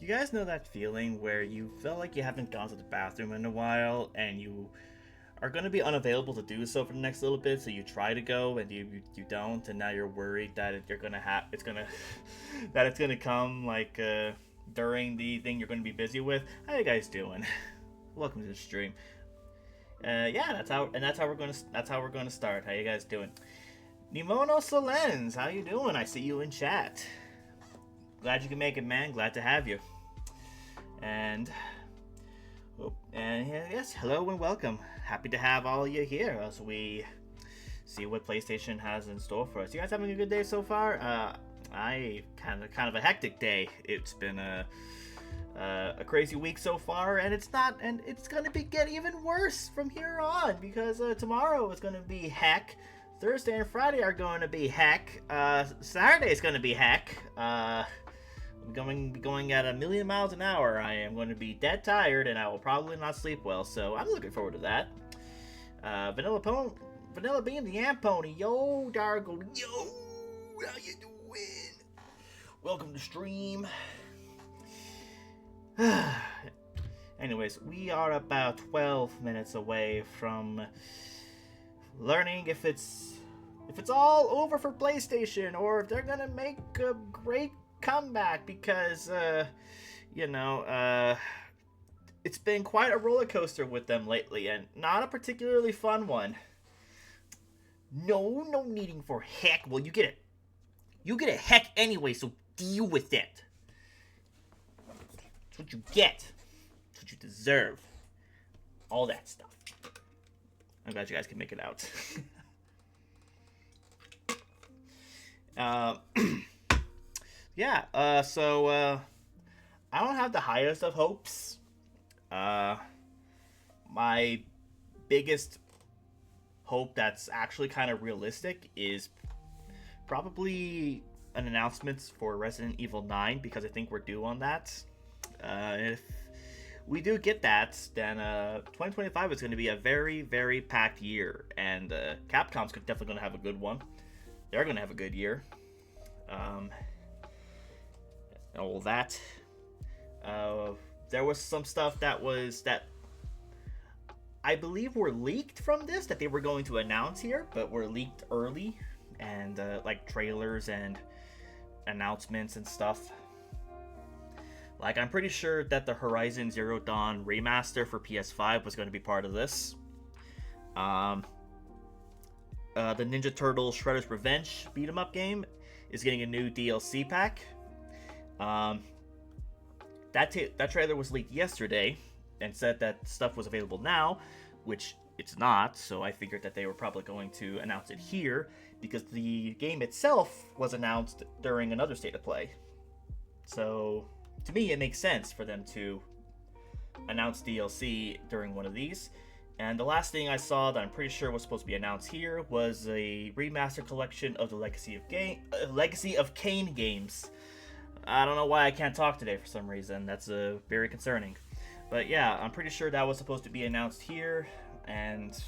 You guys know that feeling where you feel like you haven't gone to the bathroom in a while and you are going to be unavailable to do so for the next little bit, so you try to go and you don't, and now you're worried that you're going to have that it's going to come like during the thing you're going to be busy with. How you guys doing? Welcome to the stream. Yeah, that's how we're going to start. How you guys doing? Nimono Solens, how you doing? I see you in chat. Glad you can make it, man. Glad to have you. And yes, hello and welcome. Happy to have all of you here as we see what PlayStation has in store for us. You guys having a good day so far? I kind of a hectic day. It's been a crazy week so far, and it's gonna get even worse from here on because tomorrow is gonna be heck. Thursday and Friday are going to be heck. Saturday is going to be heck. Going at 1,000,000 miles an hour. I am going to be dead tired, and I will probably not sleep well. So I'm looking forward to that. Vanilla Bean, the Amp Pony. Yo, Dargo. Yo, how you doing? Welcome to stream. Anyways, we are about 12 minutes away from learning if it's all over for PlayStation or if they're gonna make a great comeback because it's been quite a roller coaster with them lately and not a particularly fun one. No needing for heck. Well, you get a heck anyway, so deal with it. That's what you get. That's what you deserve. All that stuff. I'm glad you guys can make it out. So I don't have the highest of hopes. My biggest hope that's actually kind of realistic is probably an announcement for Resident Evil 9 because I think we're due on that. If we do get that, then 2025 is going to be a very, very packed year, and Capcom's definitely going to have a good one. They're going to have a good year. All that. There was some stuff that I believe were leaked from this that they were going to announce here, but were leaked early, and like trailers and announcements and stuff. Like, I'm pretty sure that the Horizon Zero Dawn remaster for PS5 was going to be part of this. The Ninja Turtles Shredder's Revenge beat-em-up game is getting a new DLC pack. That trailer was leaked yesterday and said that stuff was available now, which it's not, so I figured that they were probably going to announce it here because the game itself was announced during another State of Play. So to me, it makes sense for them to announce DLC during one of these. And the last thing I saw that I'm pretty sure was supposed to be announced here was a remaster collection of the Legacy of Kain games. I don't know why I can't talk today for some reason. That's very concerning. But yeah, I'm pretty sure that was supposed to be announced here. And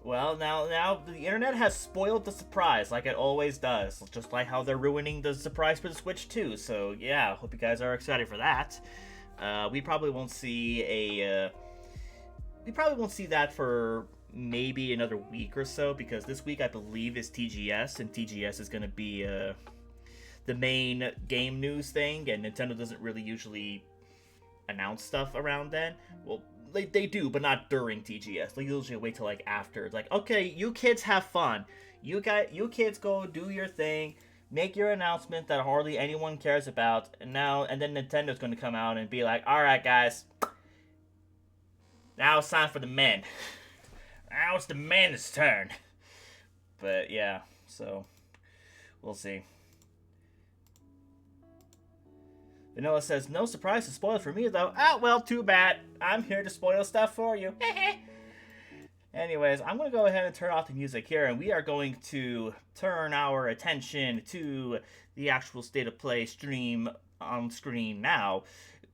well, now the internet has spoiled the surprise like it always does. Just like how they're ruining the surprise for the Switch too. So yeah, hope you guys are excited for that. We probably won't see that for maybe another week or so, because this week I believe is TGS, and TGS is going to be the main game news thing, and Nintendo doesn't really usually announce stuff around then. Well, they do, but not during TGS. They usually wait till like after. It's like, okay, you kids have fun. You kids go do your thing, make your announcement that hardly anyone cares about, and then Nintendo's going to come out and be like, all right, guys. Now it's time for the men. Now it's the men's turn. But yeah, so we'll see. Vanilla says, no surprise to spoil for me though. Ah, well, too bad. I'm here to spoil stuff for you. Anyways, I'm going to go ahead and turn off the music here, and we are going to turn our attention to the actual State of Play stream on screen now.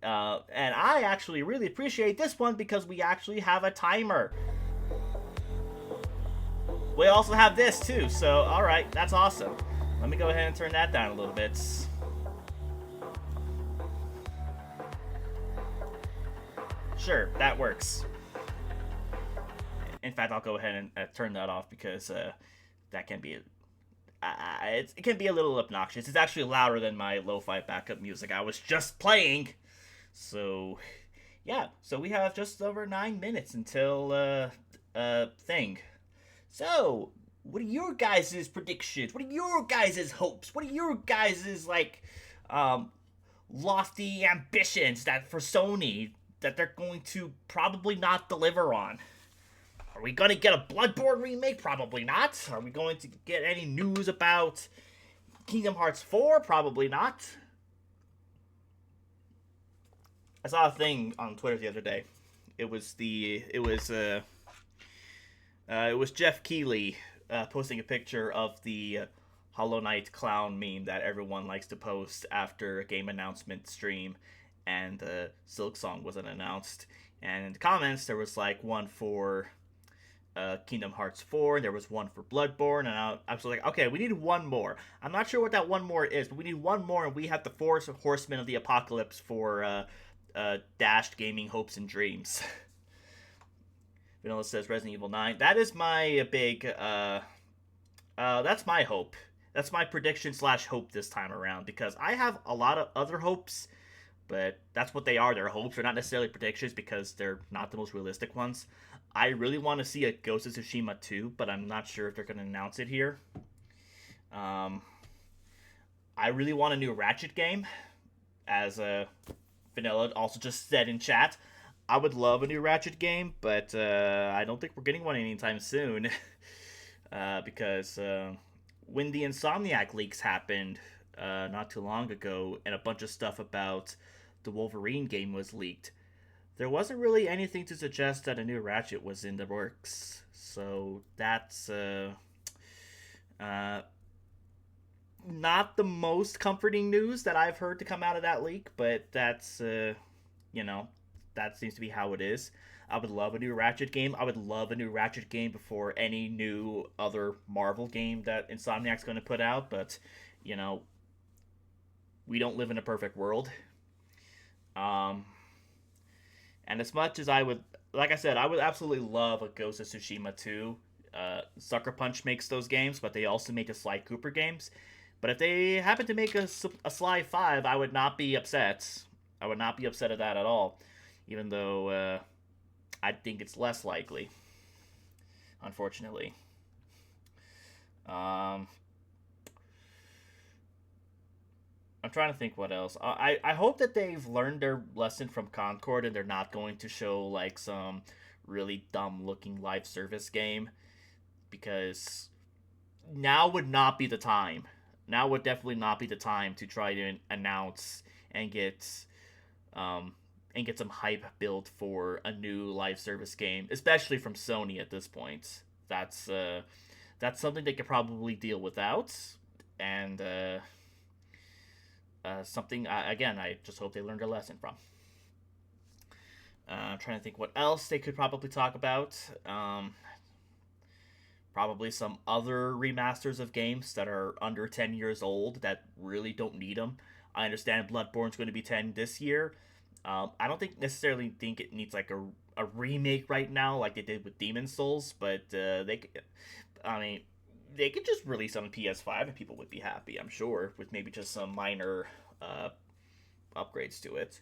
And I actually really appreciate this one because we actually have a timer. We also have this too, so alright, that's awesome. Let me go ahead and turn that down a little bit. Sure, that works. In fact, I'll go ahead and turn that off because that can be it can be a little obnoxious. It's actually louder than my lo-fi backup music I was just playing. So, yeah. So we have just over 9 minutes until thing. So, what are your guys' predictions? What are your guys' hopes? What are your guys' um, lofty ambitions that for Sony that they're going to probably not deliver on? Are we going to get a Bloodborne remake? Probably not. Are we going to get any news about Kingdom Hearts 4? Probably not. I saw a thing on Twitter the other day. It was Jeff Keighley posting a picture of the Hollow Knight clown meme that everyone likes to post after a game announcement stream, and Silk Song wasn't announced. And in the comments, there was like one for Kingdom Hearts 4, and there was one for Bloodborne, and I was like, okay, we need one more. I'm not sure what that one more is, but we need one more, and we have the four horsemen of the apocalypse for dashed gaming hopes and dreams. Vanilla says Resident Evil 9. That is my big, that's my hope. That's my prediction / hope this time around, because I have a lot of other hopes, but that's what they are. They're hopes. They're not necessarily predictions because they're not the most realistic ones. I really want to see a Ghost of Tsushima 2, but I'm not sure if they're going to announce it here. I really want a new Ratchet game, as Vanilla also just said in chat. I would love a new Ratchet game, but I don't think we're getting one anytime soon. Because when the Insomniac leaks happened not too long ago, and a bunch of stuff about the Wolverine game was leaked, there wasn't really anything to suggest that a new Ratchet was in the works. So that's not the most comforting news that I've heard to come out of that leak, but that's, that seems to be how it is. I would love a new Ratchet game. I would love a new Ratchet game before any new other Marvel game that Insomniac's going to put out, but, we don't live in a perfect world. And as much as I would, like I said, I would absolutely love a Ghost of Tsushima 2. Sucker Punch makes those games, but they also make the Sly Cooper games. But if they happen to make a Sly 5, I would not be upset. I would not be upset at that at all. Even though I think it's less likely, unfortunately. I'm trying to think what else. I hope that they've learned their lesson from Concord and they're not going to show like some really dumb looking live service game, because now would not be the time. Now would definitely not be the time to try to announce and get some hype built for a new live service game, especially from Sony at this point. That's something they could probably deal without, and something, again, I just hope they learned a lesson from. I'm trying to think what else they could probably talk about. Probably some other remasters of games that are under 10 years old that really don't need them. I understand Bloodborne's going to be 10 this year. I don't necessarily think it needs like a remake right now like they did with Demon's Souls, but they could just release it on PS5 and people would be happy, I'm sure, with maybe just some minor upgrades to it.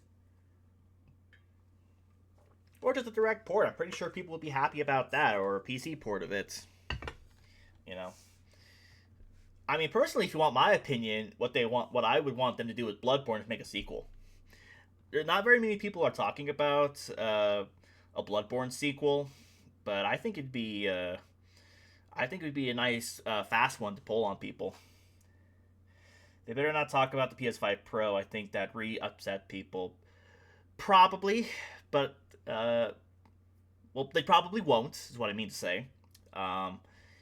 Or just a direct port. I'm pretty sure people would be happy about that, or a PC port of it. I mean, personally, if you want my opinion, what I would want them to do with Bloodborne is make a sequel. Not very many people are talking about a Bloodborne sequel, but I think it'd be a nice fast one to pull on people. They better not talk about the PS5 Pro. I think that upset people. Probably, but they probably won't, is what I mean to say.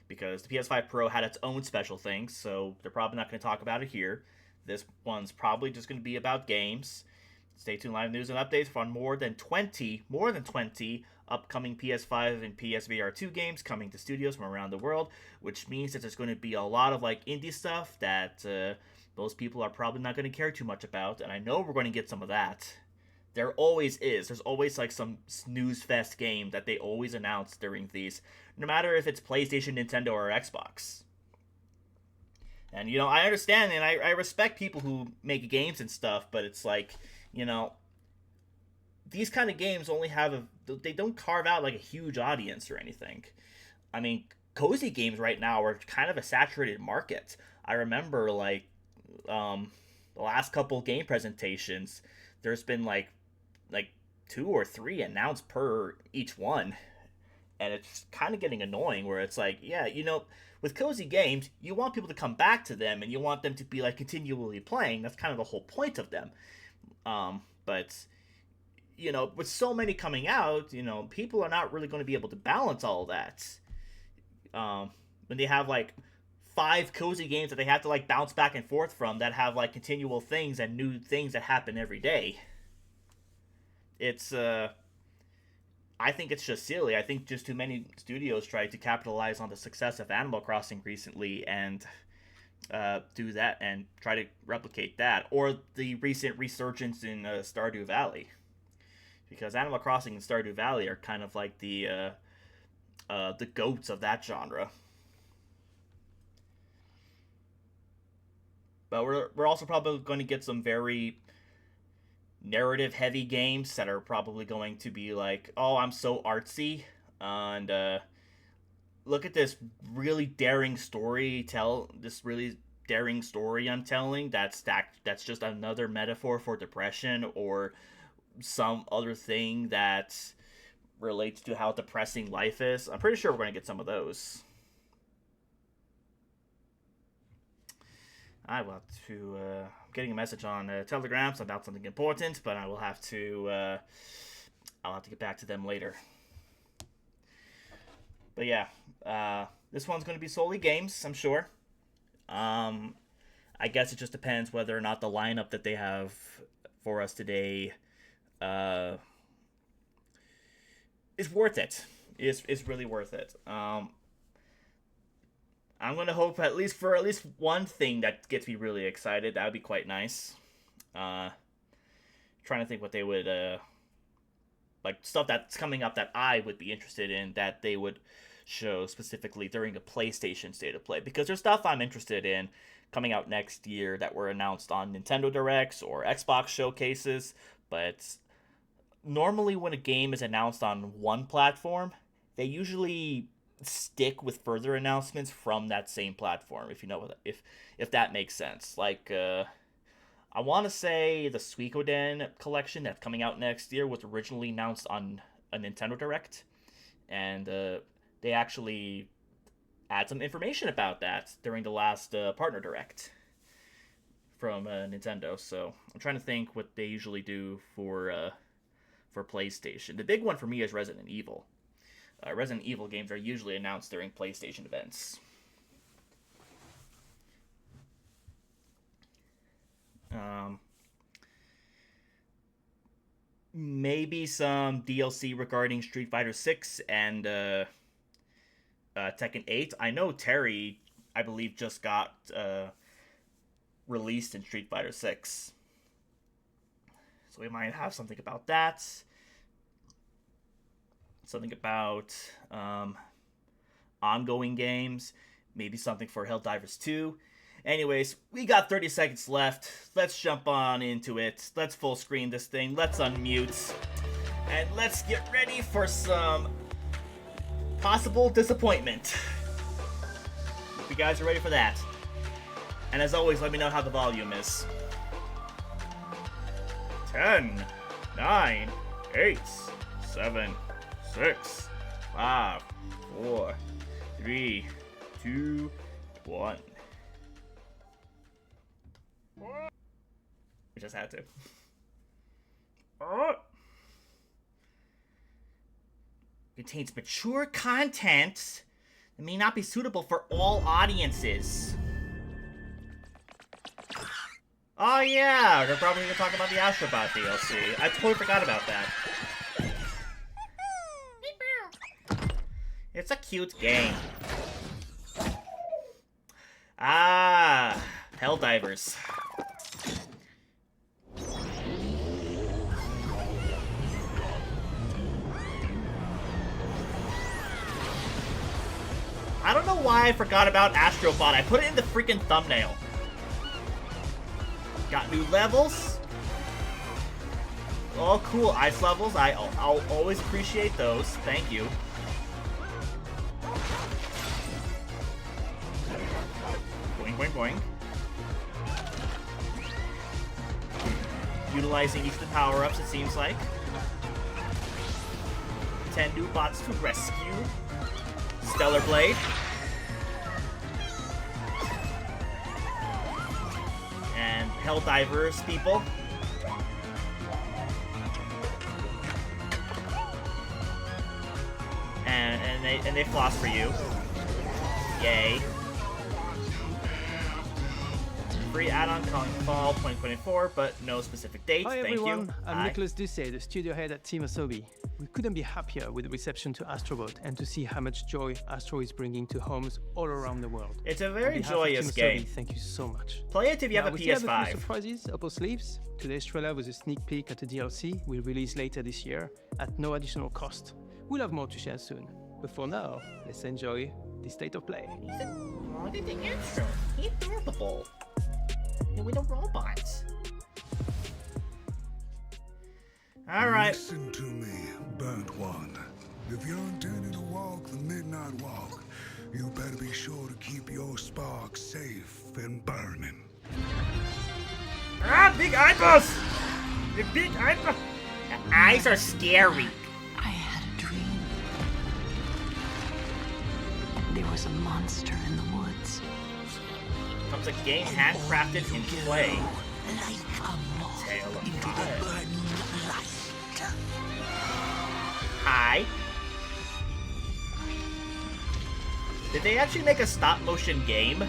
Because the PS5 Pro had its own special things, so they're probably not going to talk about it here. This one's probably just going to be about games. Stay tuned, live news and updates for more than 20 upcoming PS5 and PSVR 2 games coming to studios from around the world, which means that there's going to be a lot of like indie stuff that most people are probably not going to care too much about, and I know we're going to get some of that. There always is. There's always like some snooze fest game that they always announce during these, no matter if it's PlayStation, Nintendo, or Xbox. And I understand and I respect people who make games and stuff, but it's like, these kind of games only they don't carve out like a huge audience or anything. I mean, cozy games right now are kind of a saturated market. I remember like the last couple game presentations, there's been like 2 or 3 announced per each one, and it's kind of getting annoying. Where it's like, yeah, with cozy games, you want people to come back to them, and you want them to be like continually playing. That's kind of the whole point of them. But with so many coming out, people are not really going to be able to balance all of that. When they have like 5 cozy games that they have to like bounce back and forth from that have like continual things and new things that happen every day. It's I think it's just silly. I think just too many studios tried to capitalize on the success of Animal Crossing recently and do that and try to replicate that, or the recent resurgence in Stardew Valley, because Animal Crossing and Stardew Valley are kind of like the goats of that genre. But we're also probably going to get some very narrative heavy games that are probably going to be like, oh, I'm so artsy, and look at this really daring story I'm telling. That's just another metaphor for depression or some other thing that relates to how depressing life is. I'm pretty sure we're going to get some of those. I will have to. I'm getting a message on Telegram about something important, but I will have to. I'll have to get back to them later. But yeah, this one's going to be solely games, I'm sure. I guess it just depends whether or not the lineup that they have for us today is worth it. Is really worth it. I'm gonna hope at least one thing that gets me really excited. That would be quite nice. Trying to think what they would like stuff that's coming up that I would be interested in that they would show specifically during a PlayStation State of Play, because there's stuff I'm interested in coming out next year that were announced on Nintendo Directs or Xbox showcases. But normally when a game is announced on one platform, they usually stick with further announcements from that same platform, if that makes sense. Like I want to say the Suikoden collection that's coming out next year was originally announced on a Nintendo Direct, and they actually had some information about that during the last partner direct from Nintendo. So I'm trying to think what they usually do for PlayStation. The big one for me is Resident Evil. Resident Evil games are usually announced during PlayStation events. Maybe some DLC regarding Street Fighter 6 and Tekken 8. I know Terry, I believe, just got released in Street Fighter 6. So we might have something about that. Something about ongoing games. Maybe something for Helldivers 2. Anyways, we got 30 seconds left. Let's jump on into it. Let's full screen this thing. Let's unmute. And let's get ready for some possible disappointment. If you guys are ready for that. And as always, let me know how the volume is. 10, 9, 8, 7, 6, 5, 4, 3, 2, 1. We just had to. Contains mature content that may not be suitable for all audiences. Oh yeah, they're probably going to talk about the Astrobot DLC. I totally forgot about that. It's a cute game. Ah, Helldivers. I don't know why I forgot about Astrobot. I put it in the freaking thumbnail. Got new levels. Oh, cool. Ice levels. I'll always appreciate those. Thank you. Boing, boing, boing. Utilizing each of the power-ups, it seems like. 10 new bots to rescue. Stellar Blade. And Helldivers people. And they floss for you. Yay. Free add-on Kong Fall 2024, but no specific date. Hi Thank everyone, you. I'm Nicholas Ducey, the studio head at Team Asobi. We couldn't be happier with the reception to Astrobot and to see how much joy Astro is bringing to homes all around the world. It's a very joyous game. Asobi, thank you so much. Play it if you have a we PS5. still have a few surprises up our sleeves. Today's trailer was a sneak peek at a DLC we'll release later this year at no additional cost. We'll have more to share soon. But for now, let's enjoy the state of play. Oh, the intro. He's adorable. With the robots. Alright. Listen to me, burnt one. If you're intending to walk the midnight walk, you better be sure to keep your spark safe and burning. Ah, big eyeballs! The big eyeballs! The eyes are scary. I had a dream. There was a monster in the woods. Comes a game handcrafted in clay. Like a moth Tale of into the fire. burning light. Hi. Did they actually make a stop-motion game?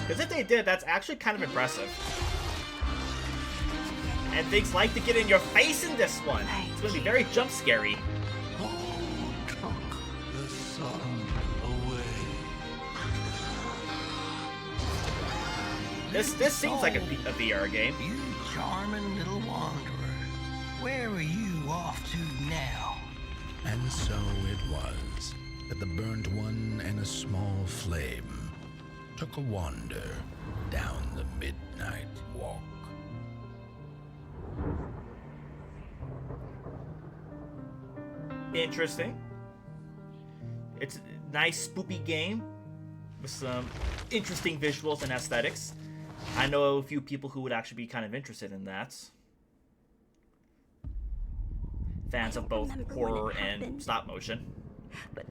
Because if they did, that's actually kind of impressive. And things like to get in your face in this one. It's going to be very jump-scary. The sun away. This seems like a VR game. You charming little wanderer. Where are you off to now? And so it was that the burnt one and a small flame took a wander down the midnight walk. Interesting. It's a nice spoopy game with some interesting visuals and aesthetics. I know a few people who would actually be kind of interested in that. Fans of both horror and stop motion. But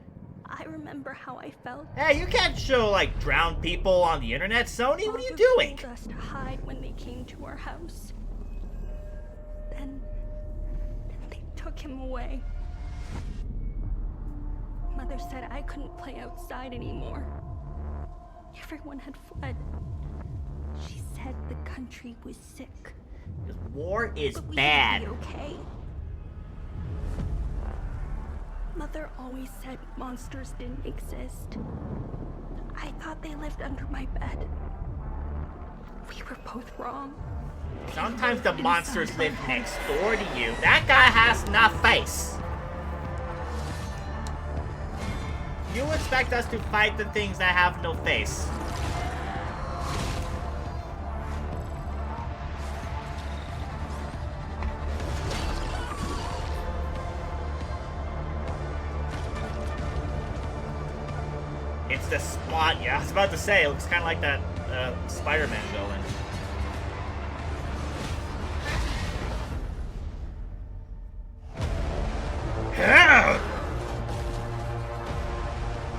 I remember how I felt. Hey, you can't show like drowned people on the internet, Sony. What are you Father doing? told us to hide when they came to our house. Then they took him away. Mother said I couldn't play outside anymore. Everyone had fled. She said the country was sick. War is But we bad. would be okay. Mother always said monsters didn't exist. I thought they lived under my bed. We were both wrong. Sometimes the monsters live next door to you. That guy has no face. You expect us to fight the things that have no face. It's the spot, yeah. I was about to say, it looks kind of like that Spider-Man villain. Hell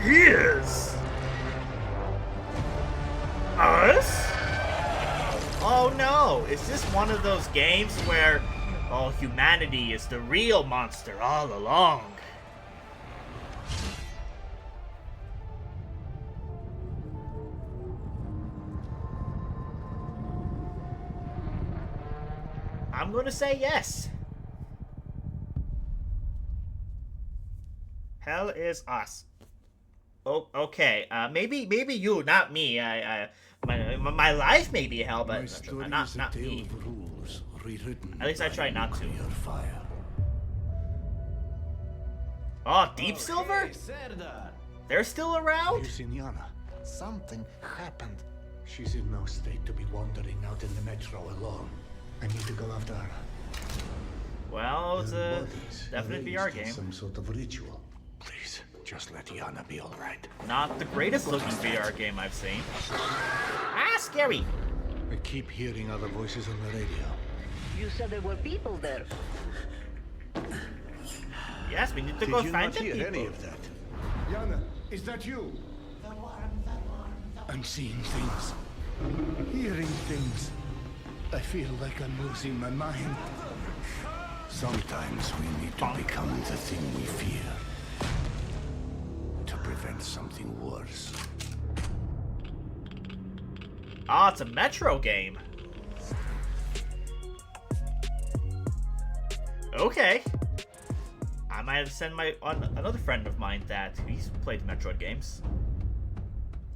is us? Oh no, is this one of those games where humanity is the real monster all along? I'm gonna say yes. Hell is us. Oh, okay. Maybe you, not me. My life may be hell, but not me. At least I try not to. Oh, Deep Silver? They're still around? You seen Yana? Something happened. She's in no state to be wandering out in the metro alone. I need to go after her. Well, it's Her a bodies definite raised VR in game. Some sort of ritual. Please, just let Yana be all right. Not the greatest looking VR game I've seen. Ah, scary! I keep hearing other voices on the radio. You said there were people there. Yes, we need to Did go you find not the hear people. any of that? Yana, is that you? I'm seeing things. Hearing things. I feel like I'm losing my mind. Sometimes we need to become the thing we fear. To prevent something worse. Ah, it's a Metro game. Okay. I might have sent another friend of mine that he's played Metroid games.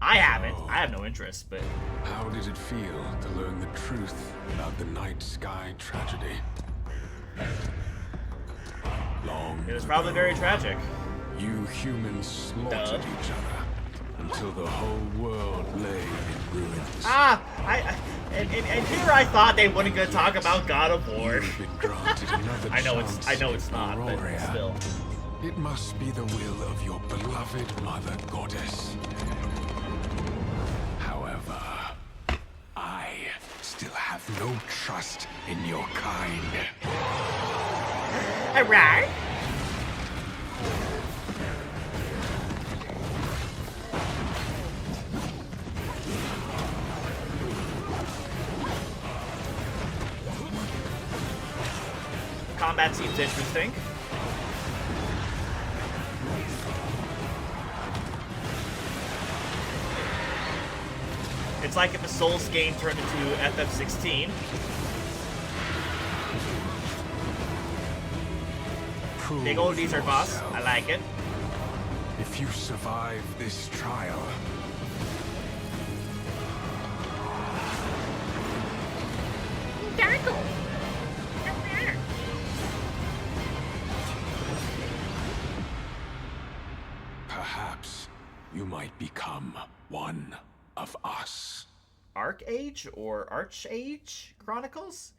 I haven't. I have no interest, but How did it feel to learn the truth about the night sky tragedy? Long it was probably ago, very tragic. you humans slaughtered each other until the whole world lay in ruins. Ah, and here I thought they weren't gonna talk about God of War. You've been granted another I know chance, it's not, but Aurora. still. It must be the will of your beloved mother goddess. However, I still have no trust in your kind. Alright. Combat seems interesting. It's like if a Souls game turned into FF16. Big old desert boss. I like it. If you survive this trial, perhaps you might become one of us. Arc-Age or Arch-Age Chronicles?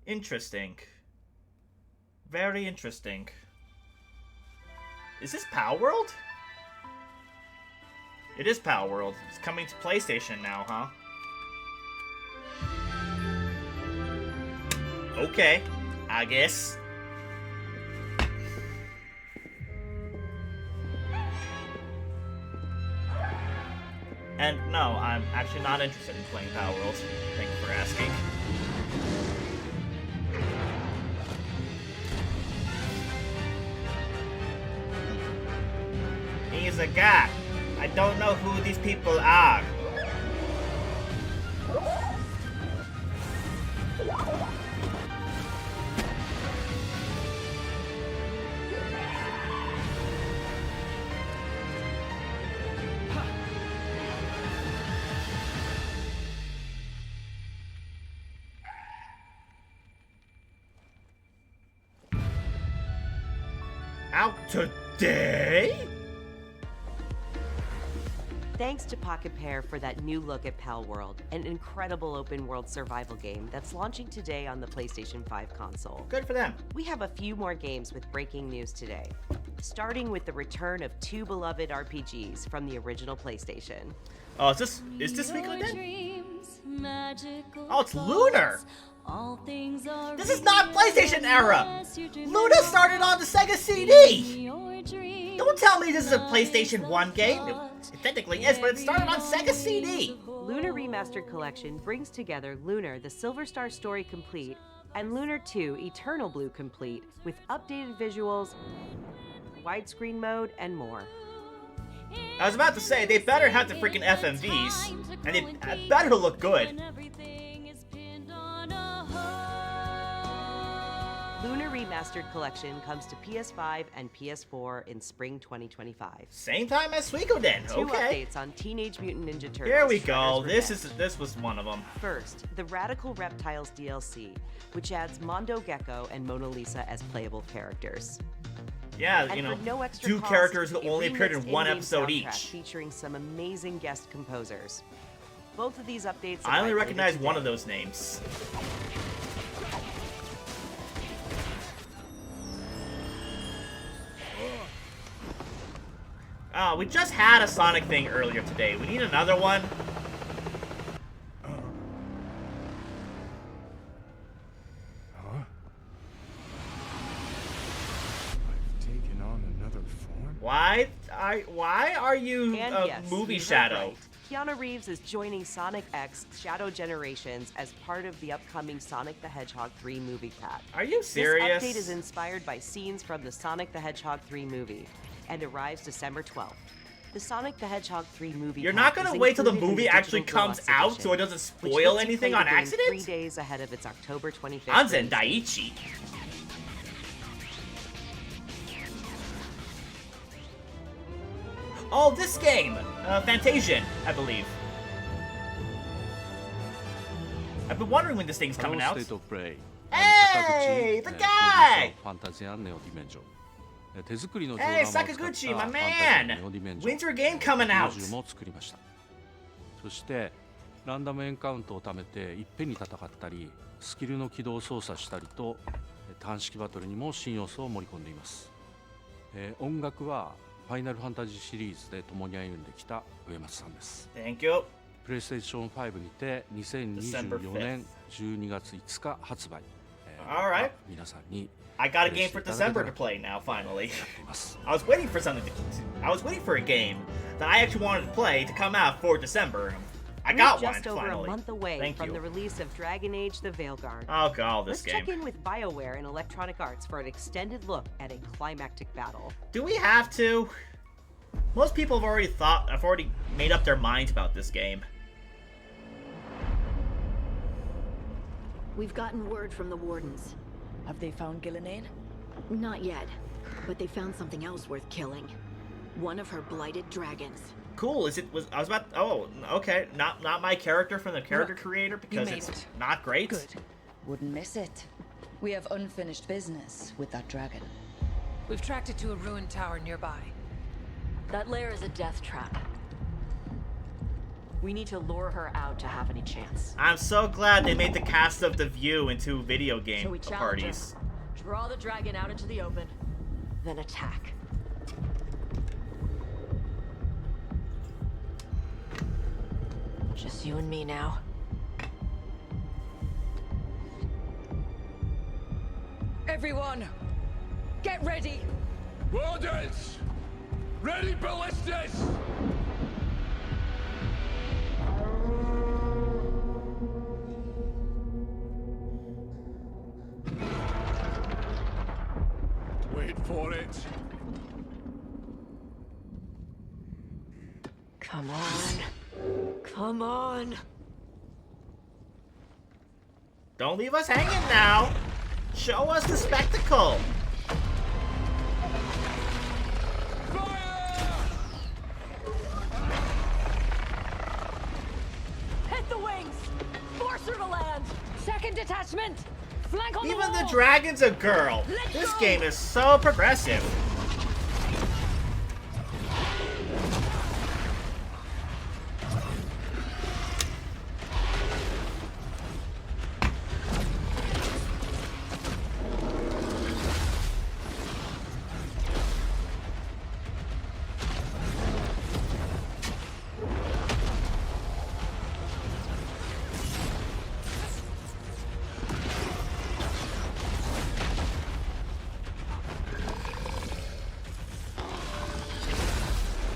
Interesting. Very interesting. Is this Power World? It is Power World. It's coming to PlayStation now, huh? Okay, I guess. And no, I'm actually not interested in playing Power World. Thank you for asking. He's a guy. I don't know who these people are. Out today? Thanks to Pocket Pair for that new look at Pal World, an incredible open-world survival game that's launching today on the PlayStation 5 console. Good for them. We have a few more games with breaking news today, starting with the return of two beloved RPGs from the original PlayStation. Oh, is this weekly then? Oh, it's Lunar! This is not PlayStation era! Luna started on the Sega CD! Don't tell me this is a PlayStation 1 game. It technically is, but it started on Sega CD! Lunar Remastered Collection brings together Lunar the Silver Star Story Complete and Lunar 2 Eternal Blue Complete with updated visuals, widescreen mode, and more. I was about to say, they better have the freaking FMVs, and it better look good. Lunar Remastered Collection comes to PS5 and PS4 in spring 2025. Same time as Suikoden, Two okay. updates on Teenage Mutant Ninja Turtles. Here we go. Shredder's This was one of them. First, the Radical Reptiles DLC, which adds Mondo Gecko and Mona Lisa as playable characters. Yeah, And you know, for no extra two cost, characters who a only appeared in remixed one in-game episode soundtrack each. featuring some amazing guest composers. Both of these updates. I only arrived later recognize one today. of those names. We just had a Sonic thing earlier today. We need another one. Huh? I've taken on another form? Why are you And a yes, movie you heard shadow? right. Keanu Reeves is joining Sonic X Shadow Generations as part of the upcoming Sonic the Hedgehog 3 movie cat. Are you serious? This update is inspired by scenes from the Sonic the Hedgehog 3 movie and arrives December 12th. The Sonic the Hedgehog 3 movie. You're pack not gonna is wait till the included in movie actually digital comes deluxe out edition, so it doesn't which spoil lets you anything play on the game accident? 3 days ahead of its October 25th. Anzen release. Daiichi. Oh, this game! Fantasian, I believe. I've been wondering when this thing's coming out. State of Play. Hey, the guy! Hey, Sakaguchi, my man! Winter game coming out! そしてランダムエンカウントを貯めていっぺんに戦ったりスキルの起動を操作したりと単式バトルにも新要素を盛り込んでいます、音楽はファイナルファンタジーシリーズで共に歩んできた上松さんです。 Thank you. PlayStation 5にて2024年12月5日発売。Alright. 皆さんに I got a game for December to play now, finally. I was waiting for something I was waiting for a game that I actually wanted to play to come out for December. I got We're one, just over finally. a month away Thank from you. the release of Dragon Age: The Veilguard. Oh god, this Let's game. check in with BioWare and Electronic Arts for an extended look at a climactic battle. Do we have to? Most people have already made up their minds about this game. We've gotten word from the Wardens. Have they found Gillenane? Not yet, but they found something else worth killing. One of her blighted dragons. Cool. I was about. Oh, okay. Not my character from the character Look, creator you because made it's it. not great. Good. Wouldn't miss it. We have unfinished business with that dragon. We've tracked it to a ruined tower nearby. That lair is a death trap. We need to lure her out to have any chance. I'm so glad they made the cast of The View into video game So we challenge parties. her, draw the dragon out into the open, then attack. Just you and me now. Everyone, get ready! Wardens! Ready ballistas! Wait for it. Come on. Come on. Don't leave us hanging now. Show us the spectacle. Hit the wings! Force her to land! Second detachment! Flank on Even the the wall! dragon's a girl. This game is so progressive.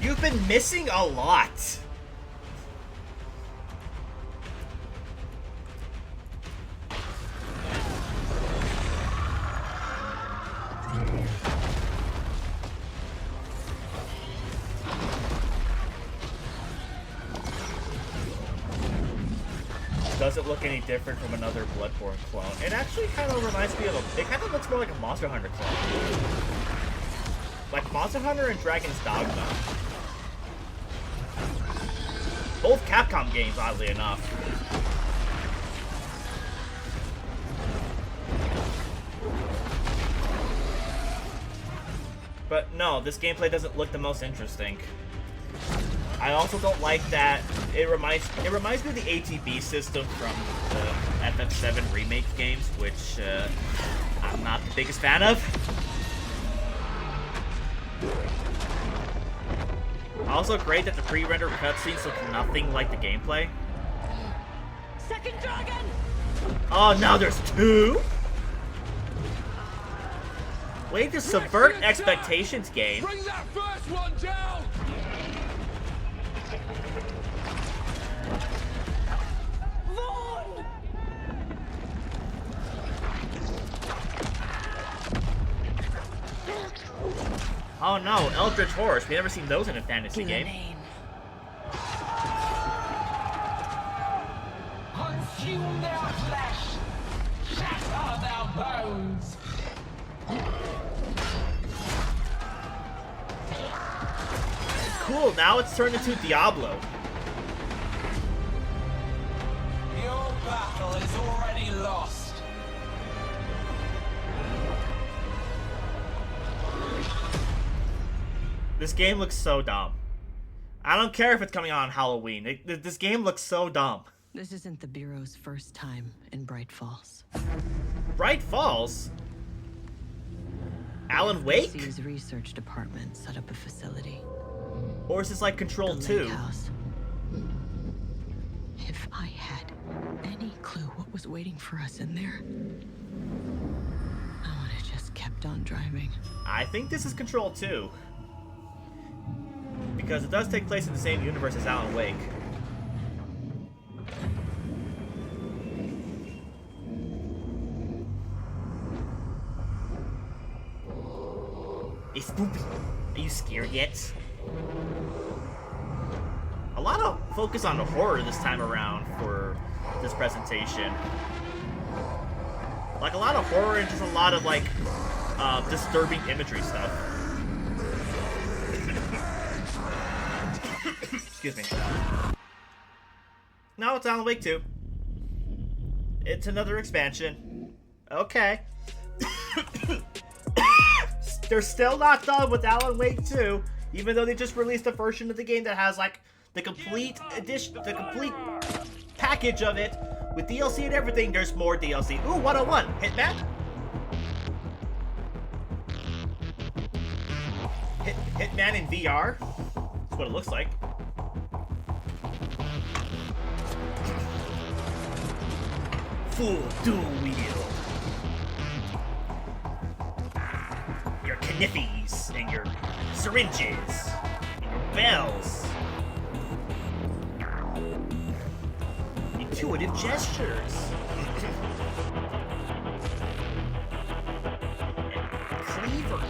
You've been missing a lot. Doesn't look any different from another Bloodborne clone. It actually kind of reminds me of it kind of looks more like a Monster Hunter clone. Like Monster Hunter and Dragon's Dogma. Both Capcom games, oddly enough. But no, this gameplay doesn't look the most interesting. I also don't like that it reminds me of the ATB system from the FF7 remake games, which I'm not the biggest fan of. Also great that the pre-rendered cutscenes look nothing like the gameplay. Second dragon! Oh, now there's two? Way to subvert expectations, game. Bring that first one down! Vaughn! Oh no, Eldritch Horrors. We've never seen those in a fantasy game. Consume their flesh, shatter their bones. Cool, now it's turned into Diablo. Your battle is already lost. This game looks so dumb. I don't care if it's coming out on Halloween. This game looks so dumb. This isn't the Bureau's first time in Bright Falls. Bright Falls? Alan Wake? FCC's research department set up a facility. Or is this like Control 2? House. If I had any clue what was waiting for us in there, I would have just kept on driving. I think this is Control 2. Because it does take place in the same universe as Alan Wake. Hey, Spoopy, are you scared yet? A lot of focus on the horror this time around for this presentation. Like a lot of horror and just a lot of like disturbing imagery stuff. Excuse me. No, it's Alan Wake 2. It's another expansion. Okay. They're still not done with Alan Wake 2, even though they just released a version of the game that has like the complete edition, the complete package of it with DLC and everything. There's more DLC. Ooh, 101. Hitman? Hitman in VR? That's what it looks like. Full dual wheel. Your kniffys and your syringes and your bells. Intuitive gestures. Cleaver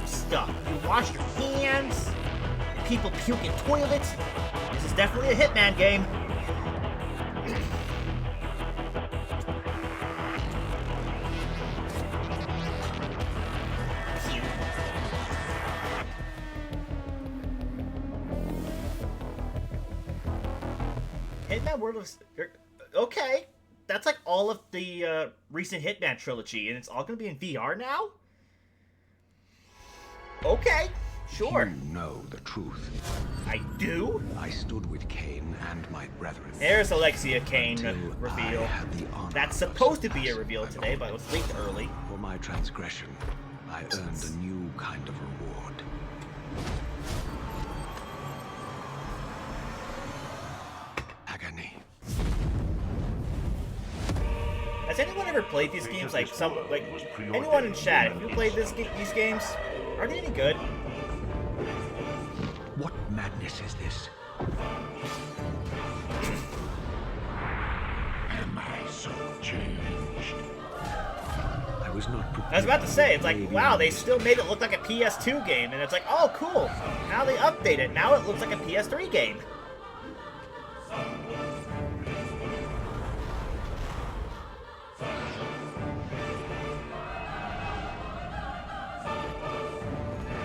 stuff. You wash your hands. People puke in toilets. This is definitely a Hitman game. Hitman World of... Okay. That's like all of the recent Hitman trilogy, and it's all going to be in VR now? Okay, sure. You know the truth. I do? I stood with Cain and my brethren. There's Alexia Cain reveal. That's supposed to be a reveal today, but it was leaked early. For my transgression, I earned a new kind of reward. Agony. Has anyone ever played these games? Like anyone in chat, have you played these games? Are they any good? What madness is this? Am I so changed? I was not prepared. I was about to say, it's like, wow, they still made it look like a PS2 game, and it's like, oh, cool. Now they update it. Now it looks like a PS3 game.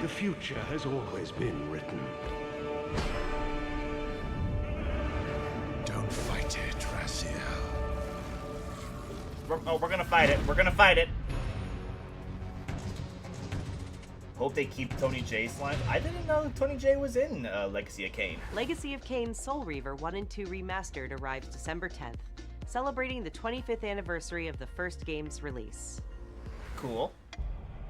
The future has always been written. Don't fight it, Raziel. We're gonna fight it. We're gonna fight it. Hope they keep Tony J's line. I didn't know Tony J was in Legacy of Kain. Legacy of Kain Soul Reaver 1 and 2 Remastered arrives December 10th, celebrating the 25th anniversary of the first game's release. Cool.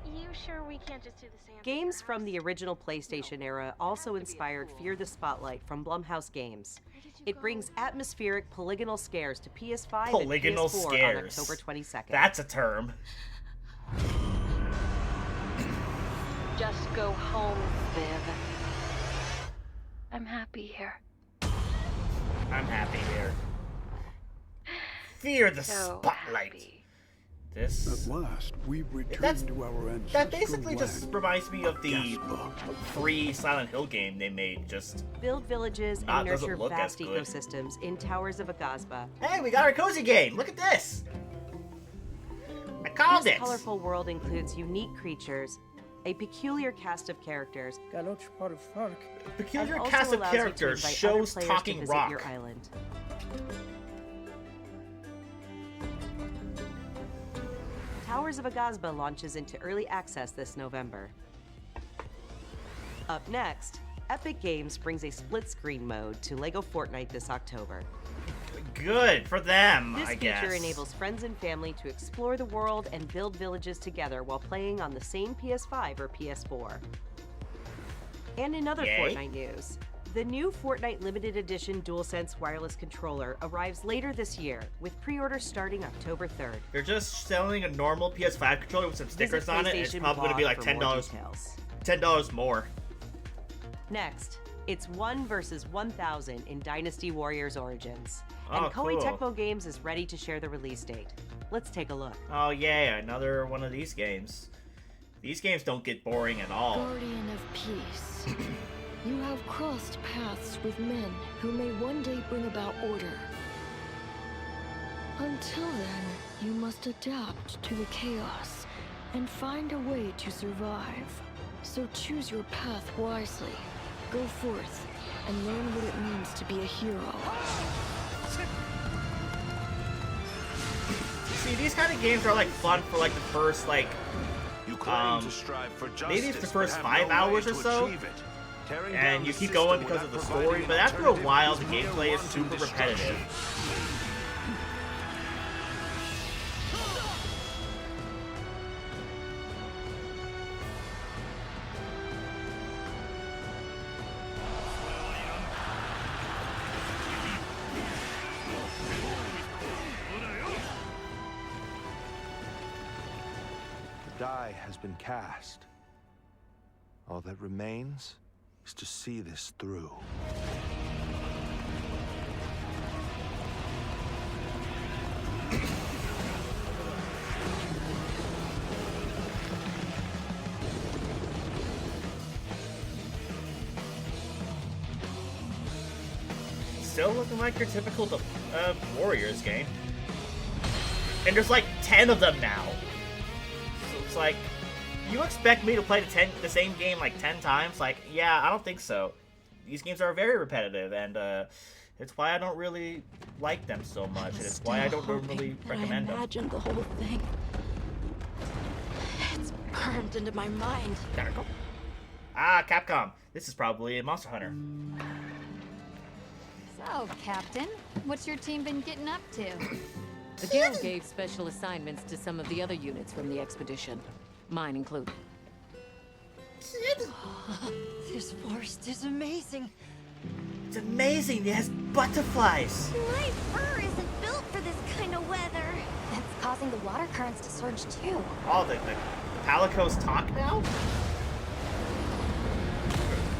You sure we can't just do the same? Games from the original PlayStation era also inspired Fear the Spotlight from Blumhouse Games. It brings atmospheric polygonal scares to PS5 Polygonal and PS4 scares. on October 22nd. That's a term. Just go home, Viv. I'm happy here. I'm happy here. Fear the So spotlight. This. At last, we've returned That's, to our ancestral that basically just land. reminds me of the free Silent Hill game they made. Just Build villages Ah, and it doesn't nurture look as vast good. ecosystems in Towers of Agazba. hey, we got our cozy game. Look at this. I called This it. colorful world includes unique creatures, a peculiar cast of characters, Peculiar and also cast of allows you to characters invite shows other players Talking to visit Rock. your island. Towers of Agazba launches into early access this November. Up next, Epic Games brings a split-screen mode to LEGO Fortnite this October. Good for them, This I feature guess. enables friends and family to explore the world and build villages together while playing on the same PS5 or PS4. And in other Yay. Fortnite news, the new Fortnite Limited Edition DualSense wireless controller arrives later this year, with pre-orders starting October 3rd. They're just selling a normal PS5 controller with some stickers Visit on it, and it's PlayStation probably going to be blog like for more $10. details. $10 more. Next, it's 1 versus 1,000 in Dynasty Warriors Origins. Oh, And Koei cool. Tecmo Games is ready to share the release date. Let's take a look. Oh yeah, another one of these games. These games don't get boring at all. Guardian of Peace. You have crossed paths with men who may one day bring about order. Until then, you must adapt to the chaos and find a way to survive. So choose your path wisely. Go forth and learn what it means to be a hero. See, these kind of games are like fun for like the first like maybe it's the first 5 hours or so, and you keep going because of the story, but after a while the gameplay is super repetitive. The die has been cast. All that remains is to see this through. Still looking like your typical Warriors game. And there's like 10 of them now. So it's like, you expect me to play the same game like 10 times? Like, yeah, I don't think so. These games are very repetitive, and it's why I don't really like them so much. And it's why I don't normally recommend them. I imagined the whole thing. It's burned into my mind. There we go. Ah, Capcom. This is probably a Monster Hunter. So, Captain, what's your team been getting up to? The Guild gave special assignments to some of the other units from the expedition, mine included. This forest is amazing. It's amazing. It has butterflies. My fur isn't built for this kind of weather. That's causing the water currents to surge too. Oh, the Palicos talk now?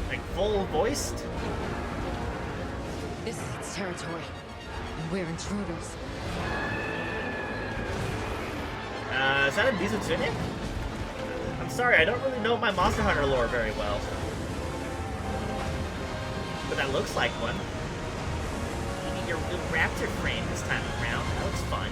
Like full voiced? This is its territory, and we're intruders. Is that a Mizutsume? I'm sorry, I don't really know my Monster Hunter lore very well. But that looks like one. You need your new raptor frame this time around. That looks fun.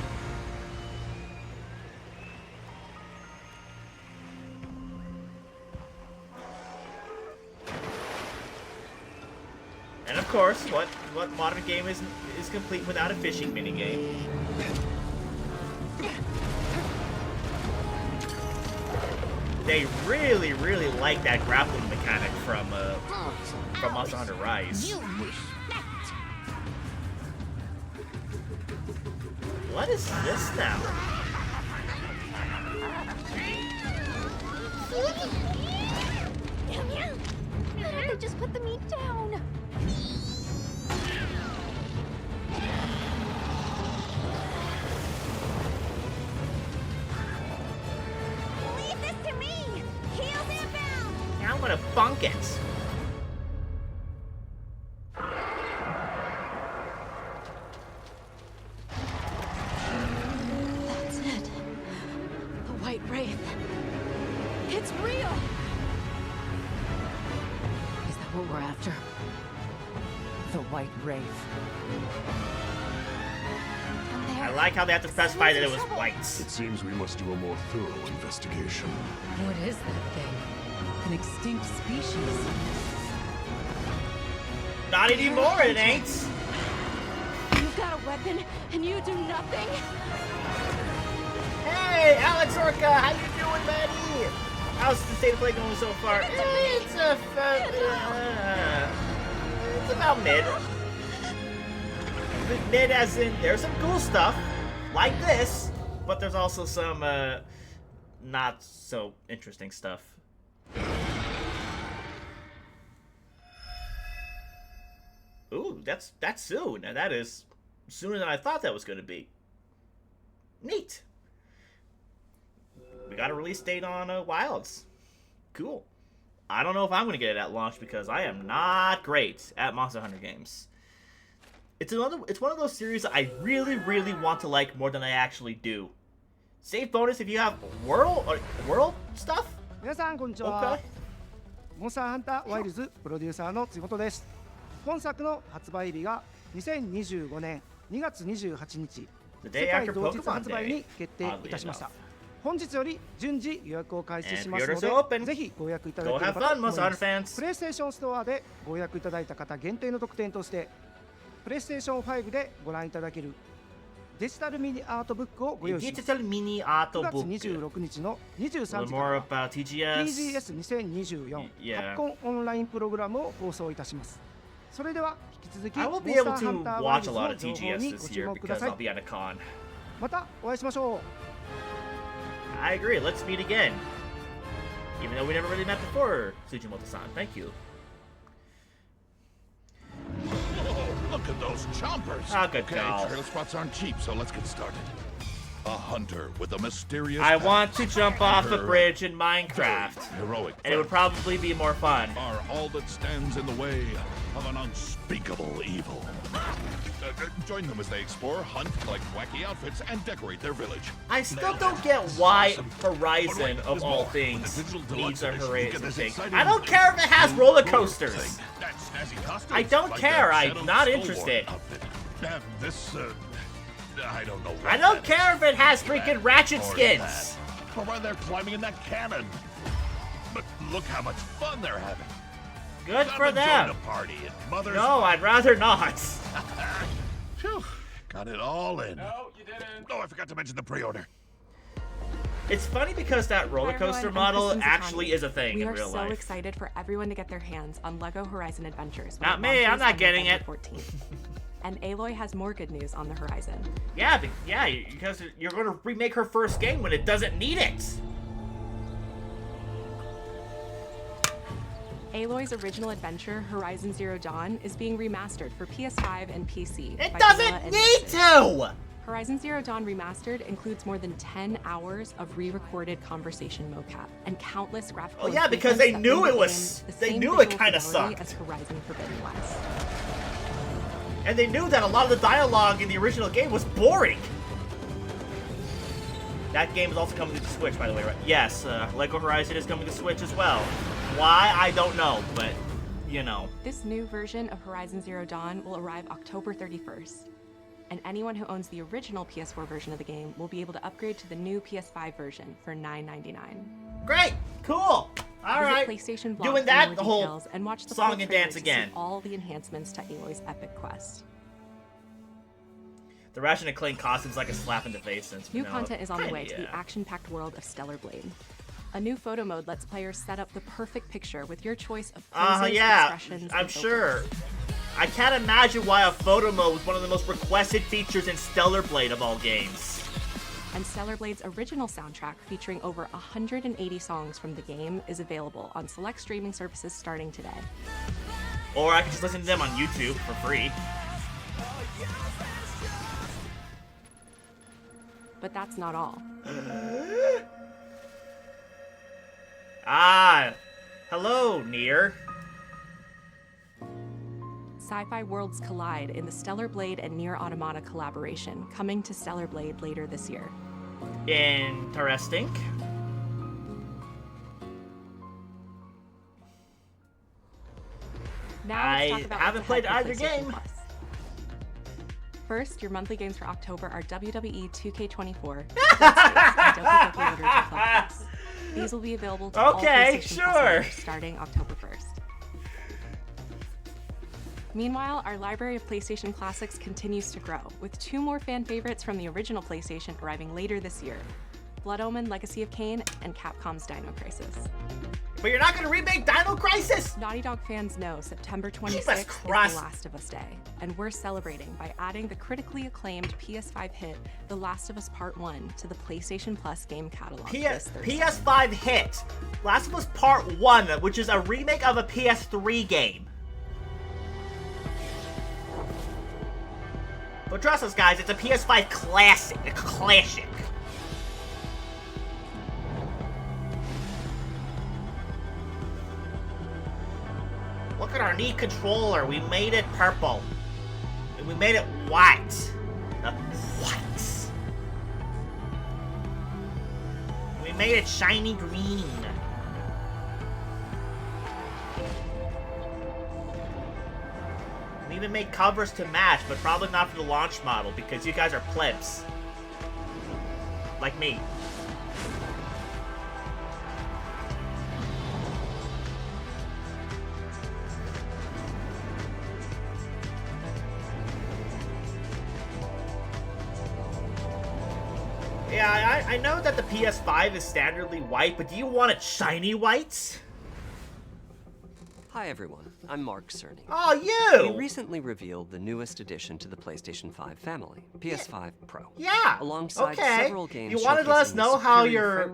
And of course, what modern game is complete without a fishing minigame? they really, really like that grappling mechanic from Monster Hunter Rise. What is this now? They just put the meat down. Leave this to me. Heels inbound. Now I'm gonna bunk it. That's it. The White Wraith. It's real! Is that what we're after? The White Wraith. I like how they have to specify that it was white. It seems we must do a more thorough investigation. What is that thing? An extinct species? Not anymore, it ain't. You've got a weapon and you do nothing. Hey, Alex Orca, how you doing, buddy? How's the state of play going so far? It's about mid. Mid as in, there's some cool stuff, like this, but there's also some, not so interesting stuff. Ooh, that's soon, and that is sooner than I thought that was going to be. Neat. We got a release date on Wilds. Cool. I don't know if I'm going to get it at launch because I am not great at Monster Hunter games. It's one of those series that I really, really want to like more than I actually do. Save bonus if you have world stuff? 皆さんこんにちは。モンスターハンターワイルズプロデューサーの杉本です。本作の発売日が2025年2月28日、世界同日発売に決定いたしました。本日より順次予約を開始しますので、ぜひご予約いただければと思います。PlayStation ストアでご予約いただいた方限定の特典として、PlayStation 5でご覧いただけるデジタルミニアートブックをご用意します。9月26日の23時から TGS2024 発コンオンラインプログラムを放送いたします。それでは引き続き I will be able to watch a lot of TGS this year because I'll be at a con. またお会いしましょう。I agree. Let's meet again. Even though we never really met before, Tsujimoto-san. Thank you. Look at those chompers. Ah, good okay, call. Trailer spots aren't cheap, so let's get started. A hunter with a mysterious I past. want to jump off a bridge in Minecraft. Heroic and it would probably be more fun. Are all that stands in the way of an unspeakable evil. Join them as they explore, hunt, collect wacky outfits, and decorate their village. I still don't get why Horizon, of all things, needs a Horizon thing. I don't care if it has roller coasters. I don't care. I'm not interested. And this, I don't know. I don't care if it has freaking ratchet skins. Or why they're climbing in that cannon. But look how much fun they're having. Good for them. Join a party at Mother's No, I'd rather not. Phew, got it all in. No, you didn't. Oh, I forgot to mention the pre-order. It's funny because that roller coaster model actually is a thing in real life. We are so excited for everyone to get their hands on LEGO Horizon Adventures. Not me, I'm not getting it. 14th. And Aloy has more good news on the horizon. Yeah, because you're going to remake her first game when it doesn't need it. Aloy's original adventure, Horizon Zero Dawn, is being remastered for PS5 and PC. It doesn't need to! Horizon Zero Dawn Remastered includes more than 10 hours of re-recorded conversation mocap and countless graphical. Oh yeah, because they knew it was. They knew it kind of sucked. As Horizon Forbidden West. And they knew that a lot of the dialogue in the original game was boring. That game is also coming to the Switch, by the way, right? Yes, LEGO Horizon is coming to Switch as well. Why? I don't know, but, you know. This new version of Horizon Zero Dawn will arrive October 31st. And anyone who owns the original PS4 version of the game will be able to upgrade to the new PS5 version for $9.99. Great! Cool! Alright. PlayStation Blog doing for that more the whole details and watch the song full and trailer dance to again. see all the enhancements to Aloy's epic quest. The Ratchet and Clank costume's like a slap in the face since New content is on the way to the action-packed world of Stellar Blade. A new photo mode lets players set up the perfect picture with your choice of poses, Yeah, expressions, I'm and sure. I can't imagine why a photo mode was one of the most requested features in Stellar Blade of all games. And Stellar Blade's original soundtrack, featuring over 180 songs from the game, is available on select streaming services starting today. Or I can just listen to them on YouTube for free. But that's not all. Hello, Nier. Sci-fi worlds collide in the Stellar Blade and Nier Automata collaboration, coming to Stellar Blade later this year. Interesting. Now let's talk about haven't played what's ahead either for PlayStation game. Plus. First, your monthly games for October are WWE 2K24, and Doki Doki Literature Club Plus. These will be available to all PlayStation Plus members starting October 1st. Meanwhile, our library of PlayStation classics continues to grow, with 2 more fan favorites from the original PlayStation arriving later this year: Blood Omen: Legacy of Kain and Capcom's Dino Crisis. But you're not going to remake Dino Crisis? Naughty Dog fans know September 26th is The Last of Us Day, and we're celebrating by adding the critically acclaimed PS5 hit The Last of Us Part 1 to the PlayStation Plus game catalog this Thursday. PS5 hit Last of Us Part 1, which is a remake of a PS3 game. But trust us, guys, it's a PS5 classic. A classic. Look at our neat controller. We made it purple. And we made it white. The white. We made it shiny green. We even made covers to match, but probably not for the launch model because you guys are plebs. Like me. Yeah, I know that the PS5 is standardly white, but do you want it shiny white? Hi everyone, I'm Mark Cerny. Oh, you! We recently revealed the newest addition to the PlayStation 5 family, PS5 Pro. Yeah. Alongside okay. several games. You want to let us know how your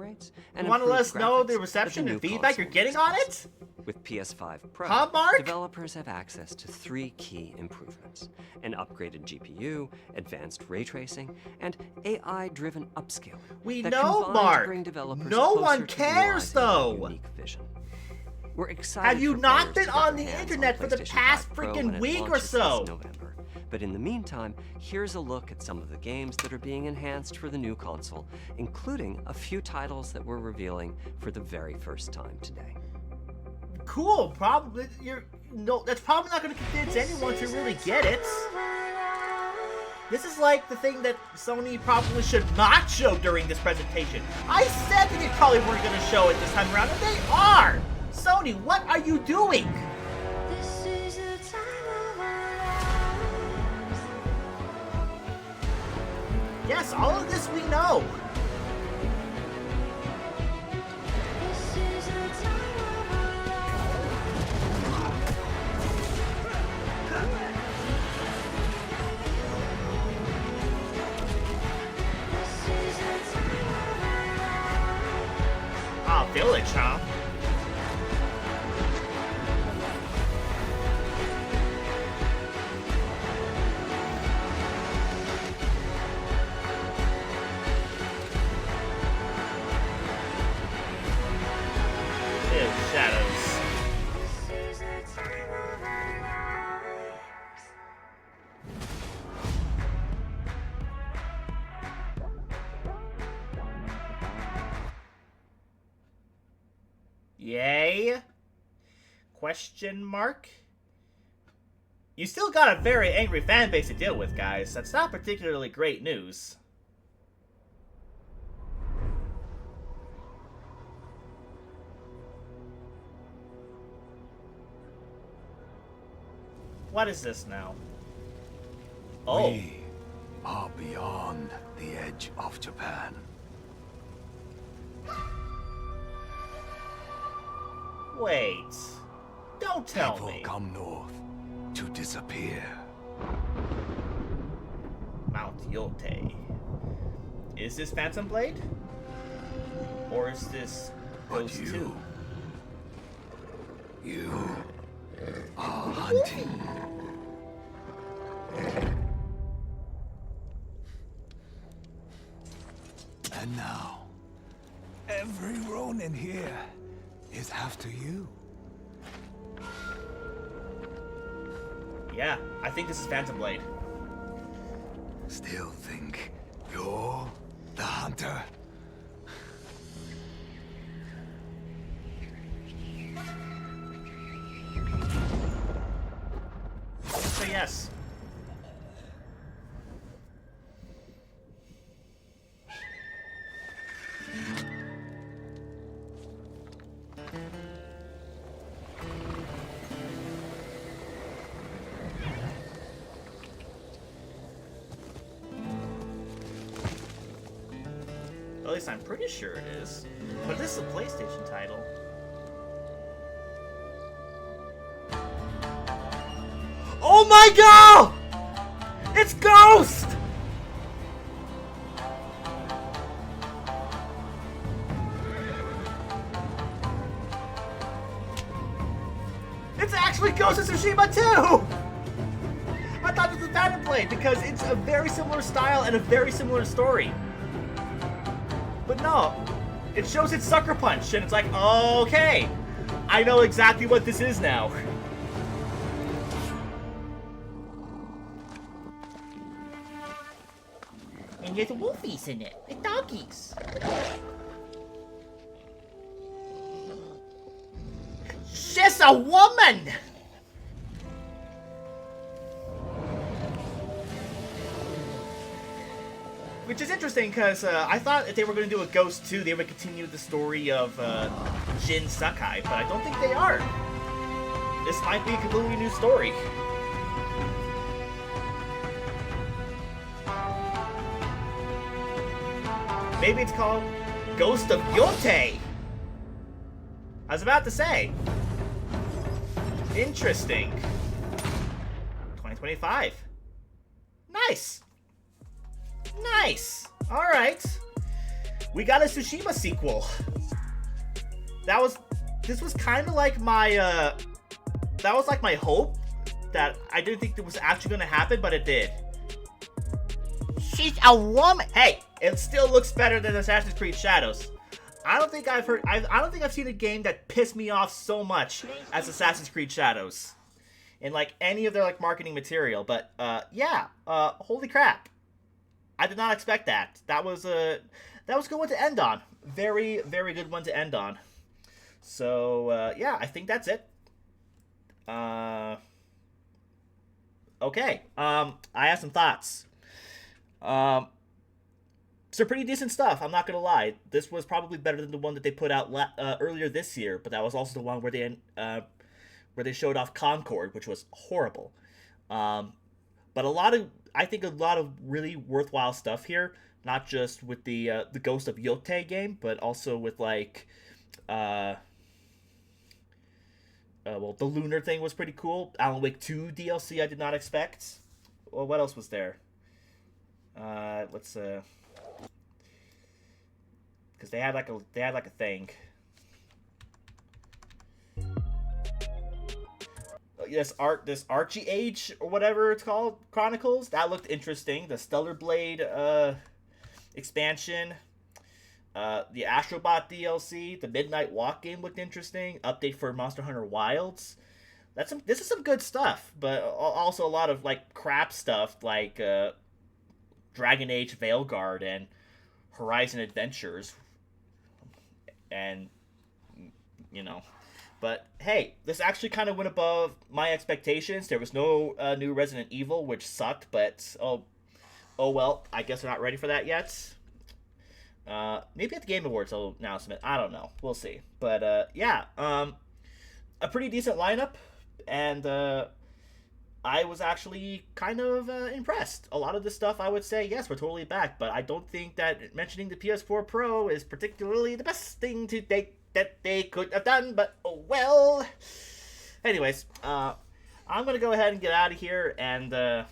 you want to let us know the reception and feedback you're getting on it? With PS5 Pro, Mark? developers have access to 3 key improvements: an upgraded GPU, advanced ray tracing, and AI-driven upscaling. We that know, combine Mark. To bring developers No closer one to cares, realizing their though. unique vision. We're excited. Have you for not players been to get on their the hands internet on for the PlayStation past 5 Pro freaking when it week or launches so? this November. But in the meantime, here's a look at some of the games that are being enhanced for the new console, including a few titles that we're revealing for the very first time today. Cool. Probably that's probably not going to convince anyone to really get it. This is like the thing that Sony probably should not show during this presentation. I said that they probably weren't going to show it this time around, and they are. Sony, what are you doing? Yes, all of this we know. Ah, Village, huh? Shadows. Yay? Question mark? You still got a very angry fan base to deal with, guys. That's not particularly great news. What is this now? Oh. We are beyond the edge of Japan. Wait. Don't tell People me. come north to disappear. Mount Yote. Is this Phantom Blade? Or is this Ghost 2? You are hunting. And now, every Ronin here is after you. Yeah, I think this is Phantom Blade. Still think you're the hunter? So yes. At least I'm pretty sure it is. But this is a PlayStation title. Oh my god! It's Ghost! It's actually Ghost of Tsushima 2! I thought this was Phantom Blade because it's a very similar style and a very similar story. But no, it shows its Sucker Punch, and it's like, okay, I know exactly what this is now. And there's wolfies in it, and doggies. She's a woman! Which is interesting, because I thought if they were going to do a Ghost 2, they would continue the story of Jin Sakai, but I don't think they are. This might be a completely new story. Maybe it's called Ghost of Yote. I was about to say. Interesting. 2025. Nice. Nice. All right. We got a Tsushima sequel. This was kind of like my that was like my hope that I didn't think it was actually going to happen, but it did. She's a woman. Hey, it still looks better than Assassin's Creed Shadows. I don't think I've seen a game that pissed me off so much as Assassin's Creed Shadows in like any of their like marketing material. But yeah, holy crap. I did not expect that. That was a good one to end on. Very, very good one to end on. So yeah, I think that's it. Okay. I have some thoughts. So pretty decent stuff, I'm not gonna lie. This was probably better than the one that they put out earlier this year, but that was also the one where they showed off Concord, which was horrible. But I think a lot of really worthwhile stuff here, not just with the Ghost of Yote game, but also with like well, the Lunar thing was pretty cool. Alan Wake 2 DLC I did not expect. Well, what else was there? Let's because they had like a thing. This Archie Age or whatever it's called, Chronicles, that looked interesting. The Stellar Blade expansion, the Astrobot DLC, the Midnight Walk game looked interesting. Update for Monster Hunter Wilds. This is some good stuff, but also a lot of like crap stuff like Dragon Age Veilguard and Horizon Adventures, and you know. But hey, this actually kind of went above my expectations. There was no new Resident Evil, which sucked, but oh well, I guess they're not ready for that yet. Maybe at the Game Awards announcement, I don't know, we'll see. But yeah, a pretty decent lineup, and I was actually kind of impressed. A lot of the stuff I would say, yes, we're totally back, but I don't think that mentioning the PS4 Pro is particularly the best thing to that they could have done, but oh well. Anyways, I'm gonna go ahead and get out of here and go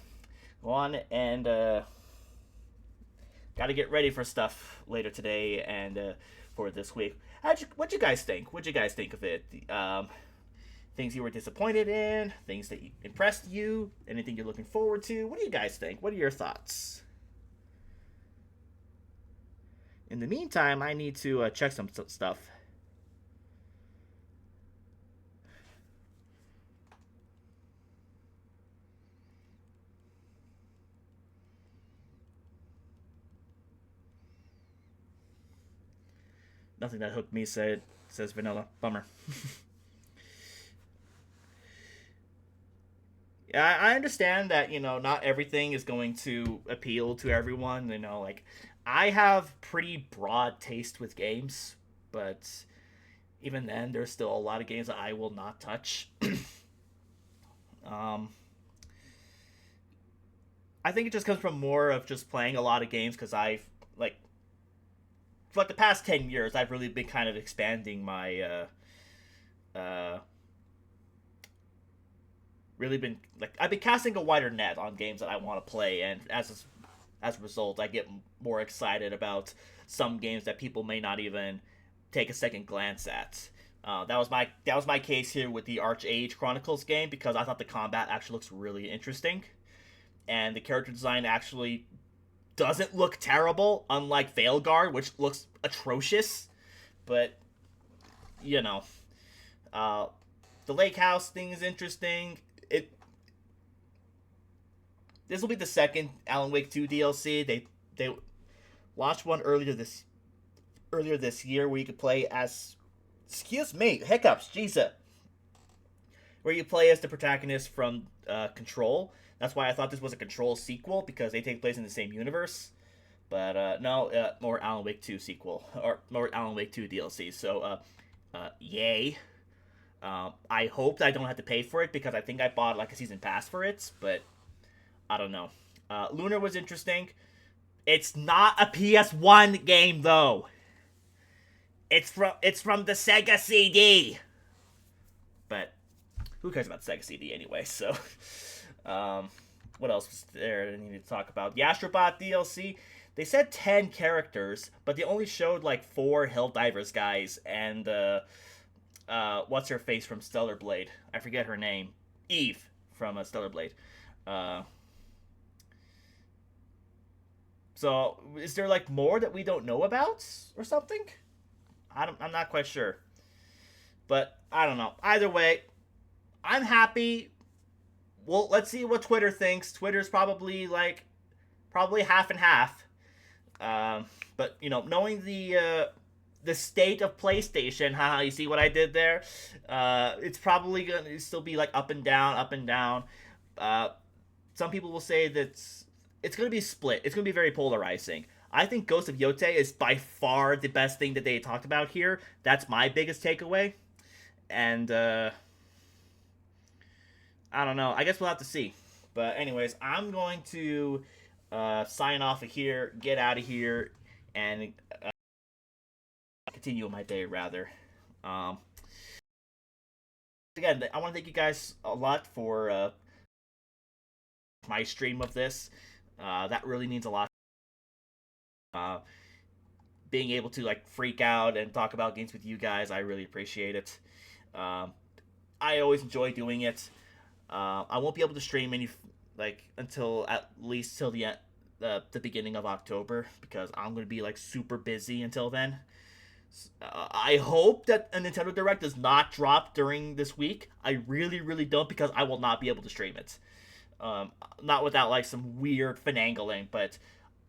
on and gotta get ready for stuff later today and for this week. What'd you guys think? What'd you guys think of it? Things you were disappointed in, things that impressed you, anything you're looking forward to. What do you guys think? What are your thoughts? In the meantime, I need to check some stuff. Nothing that hooked me, says Vanilla. Bummer. Yeah, I understand that, not everything is going to appeal to everyone. Like, I have pretty broad taste with games, but even then, there's still a lot of games that I will not touch. I think it just comes from more of just playing a lot of games, because I've, for the past 10 years, I've really been kind of expanding my, I've been casting a wider net on games that I want to play, and as a result, I get more excited about some games that people may not even take a second glance at. That was my case here with the Archage Chronicles game, because I thought the combat actually looks really interesting, and the character design actually doesn't look terrible, unlike Veilguard, which looks atrocious. But the Lake House thing is interesting. This will be the second Alan Wake 2 DLC. They launched one earlier this year where you could play as, excuse me, hiccups, Jesus, where you play as the protagonist from Control. That's why I thought this was a Control sequel, because they take place in the same universe. But no, more Alan Wake 2 sequel, or more Alan Wake 2 DLC. So yay. I hope that I don't have to pay for it, because I think I bought a season pass for it, but I don't know. Lunar was interesting. It's not a PS1 game, though. It's from the Sega CD. But who cares about Sega CD anyway? So, what else was there that I need to talk about? The Astrobot DLC. They said 10 characters, but they only showed 4 Helldivers guys and what's her face from Stellar Blade? I forget her name. Eve from Stellar Blade. So, is there more that we don't know about or something? I'm not quite sure. But I don't know. Either way, I'm happy. Well, let's see what Twitter thinks. Twitter's probably half and half. But knowing the state of PlayStation, haha, you see what I did there? It's probably gonna still be up and down, up and down. Some people will say that it's gonna be split. It's gonna be very polarizing. I think Ghost of Yote is by far the best thing that they talked about here. That's my biggest takeaway. And I don't know. I guess we'll have to see. But anyways, I'm going to sign off of here, get out of here, and continue my day, rather. Again, I want to thank you guys a lot for my stream of this. That really means a lot. Being able to freak out and talk about games with you guys, I really appreciate it. I always enjoy doing it. I won't be able to stream any until at least till the beginning of October, because I'm gonna be super busy until then. I hope that a Nintendo Direct does not drop during this week. I really, really don't, because I will not be able to stream it. Not without some weird finagling, but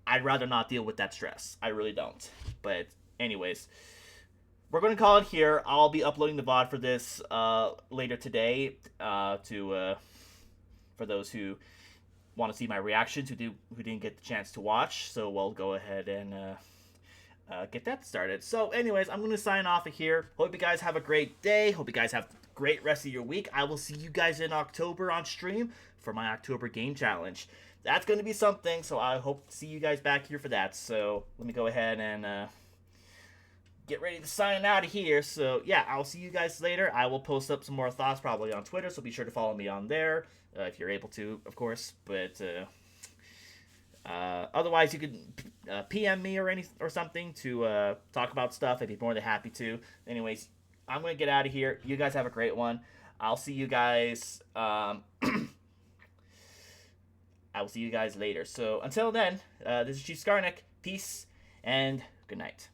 I'd rather not deal with that stress. I really don't. But anyways, we're going to call it here. I'll be uploading the VOD for this later today for those who want to see my reactions, who didn't get the chance to watch. So we'll go ahead and get that started. So anyways, I'm going to sign off of here. Hope you guys have a great day. Hope you guys have a great rest of your week. I will see you guys in October on stream for my October game challenge. That's going to be something, so I hope to see you guys back here for that. So let me go ahead and get ready to sign out of here. So yeah, I'll see you guys later. I will post up some more thoughts probably on Twitter, so be sure to follow me on there if you're able to, of course. But otherwise, you could PM me or something to talk about stuff. I'd be more than happy to. Anyways, I'm gonna get out of here. You guys have a great one. I'll see you guys. I will see you guys later. So until then, this is Chief Scarneck. Peace and good night.